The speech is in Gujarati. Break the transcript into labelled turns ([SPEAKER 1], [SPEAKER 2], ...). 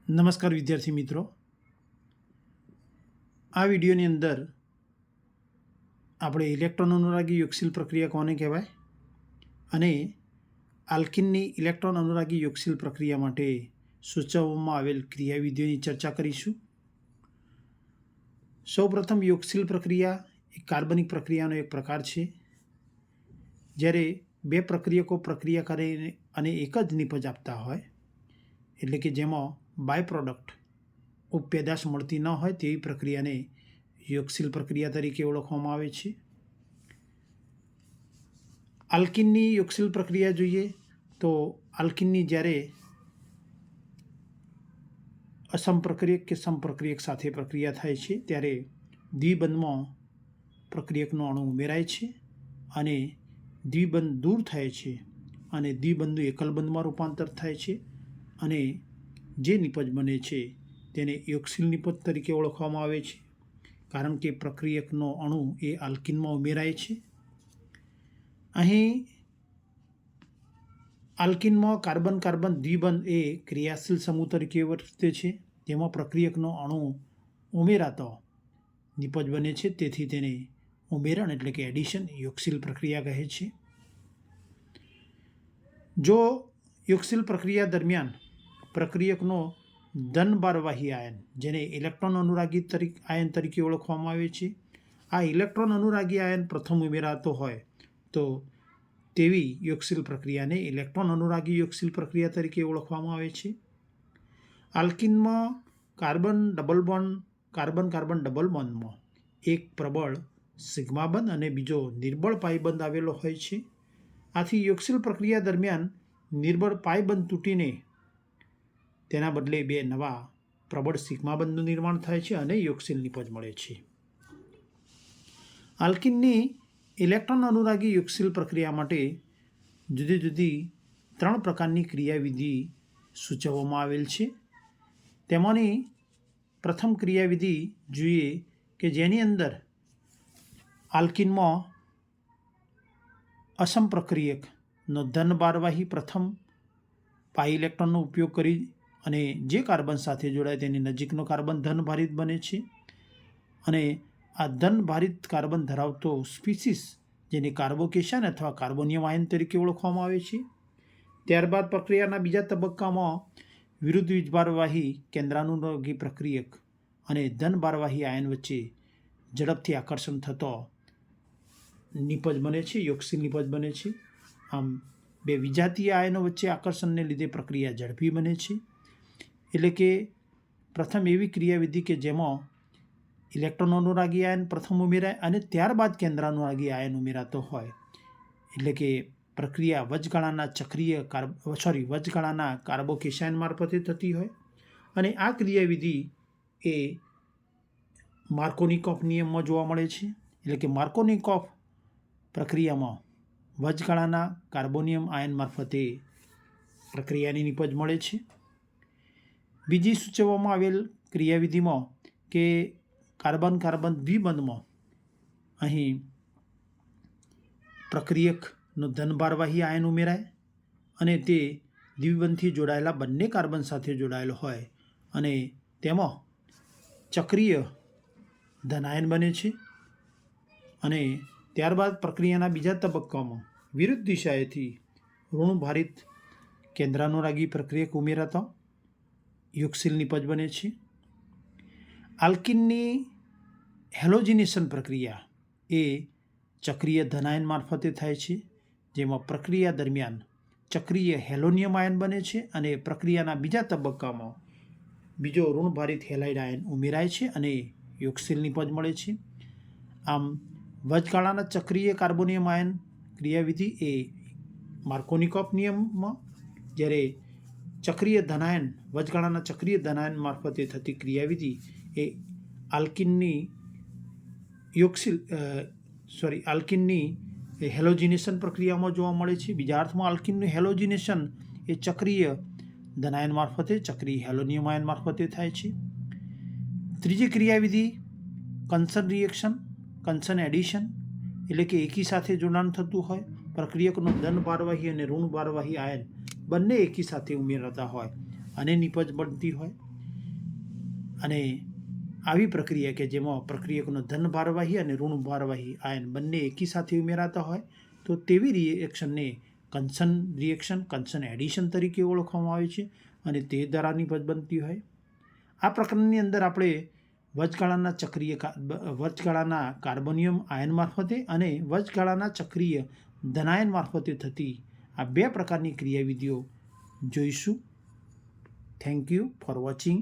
[SPEAKER 1] નમસ્કાર વિદ્યાર્થી મિત્રો, આ વિડીયોની અંદર આપણે ઇલેક્ટ્રોન અનુરાગી યોગશીલ પ્રક્રિયા કોને કહેવાય અને આલ્કિનની ઇલેક્ટ્રોન અનુરાગી યોગશીલ પ્રક્રિયા માટે સૂચવવામાં આવેલ ક્રિયાવિધિઓની ચર્ચા કરીશું. સૌપ્રથમ યોગશીલ પ્રક્રિયા એ કાર્બનિક પ્રક્રિયાનો એક પ્રકાર છે. જ્યારે બે પ્રક્રિયકો પ્રક્રિયા કરે અને એક જ નિપજ આપતા હોય, એટલે કે જેમાં બાય પ્રોડક્ટ ઉપપેદાશ મળતી ન હોય તેવી પ્રક્રિયાને યોગશીલ પ્રક્રિયા તરીકે ઓળખવામાં આવે છે. આલ્કિનની યોગશીલ પ્રક્રિયા જોઈએ તો આલ્કિનની જ્યારે અસમપ્રક્રિયક કે સમપ્રક્રિયક સાથે પ્રક્રિયા થાય છે ત્યારે દ્વિબંધમાં પ્રક્રિયકનો અણુ ઉમેરાય છે અને દ્વિબંધ દૂર થાય છે અને દ્વિબંધનું એકલબંધમાં રૂપાંતર થાય છે અને જે નિપજ બને છે તેને યોગશીલ નિપજ તરીકે ઓળખવામાં આવે છે, કારણ કે પ્રક્રિયકનો અણુ એ આલ્કિનમાં ઉમેરાય છે. અહીં આલ્કિનમાં કાર્બન કાર્બન દ્વિબંધ એ ક્રિયાશીલ સમૂહ તરીકે વર્તે છે, તેમાં પ્રક્રિયકનો અણુ ઉમેરાતો નિપજ બને છે, તેથી તેને ઉમેરણ એટલે કે એડિશન યોગશીલ પ્રક્રિયા કહે છે. જો યોગશીલ પ્રક્રિયા દરમિયાન પ્રક્રિયકનો ધન ભારવાહી આયન, જેને ઇલેક્ટ્રોન અનુરાગી આયન તરીકે ઓળખવામાં આવે છે, આ ઇલેક્ટ્રોન અનુરાગી આયન પ્રથમ ઉમેરાતો હોય તો તેવી યોગશીલ પ્રક્રિયાને ઇલેક્ટ્રોન અનુરાગી યોગશીલ પ્રક્રિયા તરીકે ઓળખવામાં આવે છે. આલ્કિનમાં કાર્બન કાર્બન ડબલ બોન્ડમાં એક પ્રબળ સિગ્મા બંધ અને બીજો નિર્બળ પાઈ બંધ આવેલો હોય છે. આથી યોગશીલ પ્રક્રિયા દરમિયાન નિર્બળ પાઈ બંધ તૂટીને તેના બદલે બે નવા પ્રબળ સિગ્મા બંધનું નિર્માણ થાય છે અને યોગશીલ નિપજ મળે છે. આલ્કિનની ઇલેક્ટ્રોન અનુરાગી યોગશીલ પ્રક્રિયા માટે જુદી જુદી 3 પ્રકારની ક્રિયાવિધિ સૂચવવામાં આવેલ છે. તેમાંની પ્રથમ ક્રિયાવિધિ જોઈએ કે જેની અંદર આલ્કિનમાં અસમપ્રક્રિયકનો ધન ભારવાહી પ્રથમ પાઈ ઇલેક્ટ્રોનનો ઉપયોગ કરી અને જે કાર્બન સાથે જોડાય તેની નજીકનો કાર્બન ધન ભારિત બને છે અને આ ધન ભારિત કાર્બન ધરાવતો સ્પીસીસ જેને કાર્બોકેશન અથવા કાર્બોનિયમ આયન તરીકે ઓળખવામાં આવે છે. ત્યારબાદ પ્રક્રિયાના બીજા તબક્કામાં વિરુદ્ધ વીજભારવાહી કેન્દ્રાનુરાગી પ્રક્રિયક અને ધન ભારવાહી આયન વચ્ચે ઝડપથી આકર્ષણ થતો નિપજ બને છે, યોગશીલ નિપજ બને છે. આમ બે વિજાતીય આયનો વચ્ચે આકર્ષણને લીધે પ્રક્રિયા ઝડપી બને છે. એટલે કે પ્રથમ એવી ક્રિયાવિધિ કે જેમાં ઇલેક્ટ્રોન અનુરાગી આયન પ્રથમ ઉમેરાય અને ત્યારબાદ કેન્દ્રાનુરાગી આયન ઉમેરાતો હોય, એટલે કે પ્રક્રિયા વચગાળાના કાર્બોકેશન મારફતે થતી હોય. અને આ ક્રિયાવિધિ એ માર્કોનિકોફ નિયમમાં જોવા મળે છે. એટલે કે માર્કોનિકોફ પ્રક્રિયામાં વચગાળાના કાર્બોનિયમ આયન મારફતે પ્રક્રિયાની નિપજ મળે છે. બીજી સૂચવવામાં આવેલ ક્રિયાવિધિમાં કે કાર્બન કાર્બન દ્વિબંધમાં અહીં પ્રક્રિયકનો ધન ભારવાહી આયન ઉમેરાય અને તે દ્વિબંધથી જોડાયેલા બંને કાર્બન સાથે જોડાયેલો હોય અને તેમાં ચક્રીય ધનાયન બને છે. અને ત્યારબાદ પ્રક્રિયાના બીજા તબક્કામાં વિરુદ્ધ દિશાએથી ઋણભારિત કેન્દ્રાનુરાગી પ્રક્રિયક ઉમેરાતા યોગશીલ નિપજ બને છે. આલ્કિનની હેલોજિનેશન પ્રક્રિયા એ ચક્રીય ધનાયન મારફતે થાય છે, જેમાં પ્રક્રિયા દરમિયાન ચક્રીય હેલોનિયમ આયન બને છે અને પ્રક્રિયાના બીજા તબક્કામાં બીજો ઋણભારિત હેલાઇડ આયન ઉમેરાય છે અને યોગશીલ નિપજ મળે છે. આમ વચગાળાના ચક્રીય કાર્બોનિયમ આયન ક્રિયાવિધિ એ માર્કોનિકોફ નિયમમાં, જ્યારે ચક્રીય ધનાયન વચગાળાના ચક્રીય ધનાયન મારફતે થતી ક્રિયાવિધિ એ આલ્કિનની હેલોજિનેશન પ્રક્રિયામાં જોવા મળે છે. બીજા અર્થમાં આલ્કિનનું હેલોજિનેશન એ ચક્રીય ધનાયન મારફતે ચક્રીય હેલોનિયમ આયન મારફતે થાય છે. ત્રીજી ક્રિયાવિધિ કન્સન એડિશન, એટલે કે એકી સાથે જોડાણ થતું હોય, પ્રક્રિયકનો ધન ભારવાહી અને ઋણ ભારવાહી આયન બંને એકી સાથે ઉમેરાતા હોય અને નિપજ બનતી હોય. અને આવી પ્રક્રિયા કે જેમાં પ્રક્રિયકનો ધન ભારવાહી અને ઋણ ભારવાહી આયન બંને એકી સાથે ઉમેરાતા હોય તો તેવી રિએક્શનને કન્સન રિએક્શન, કન્સન એડિશન તરીકે ઓળખવામાં આવે છે અને તે દ્વારા નિપજ બનતી હોય. આ પ્રકરણની અંદર આપણે વચગાળાના કાર્બોનિયમ આયન મારફતે અને વચગાળાના ચક્રીય ધનાયન મારફતે થતી આ બે પ્રકારની ક્રિયાવિધિઓ જોઈશું. Thank you for watching.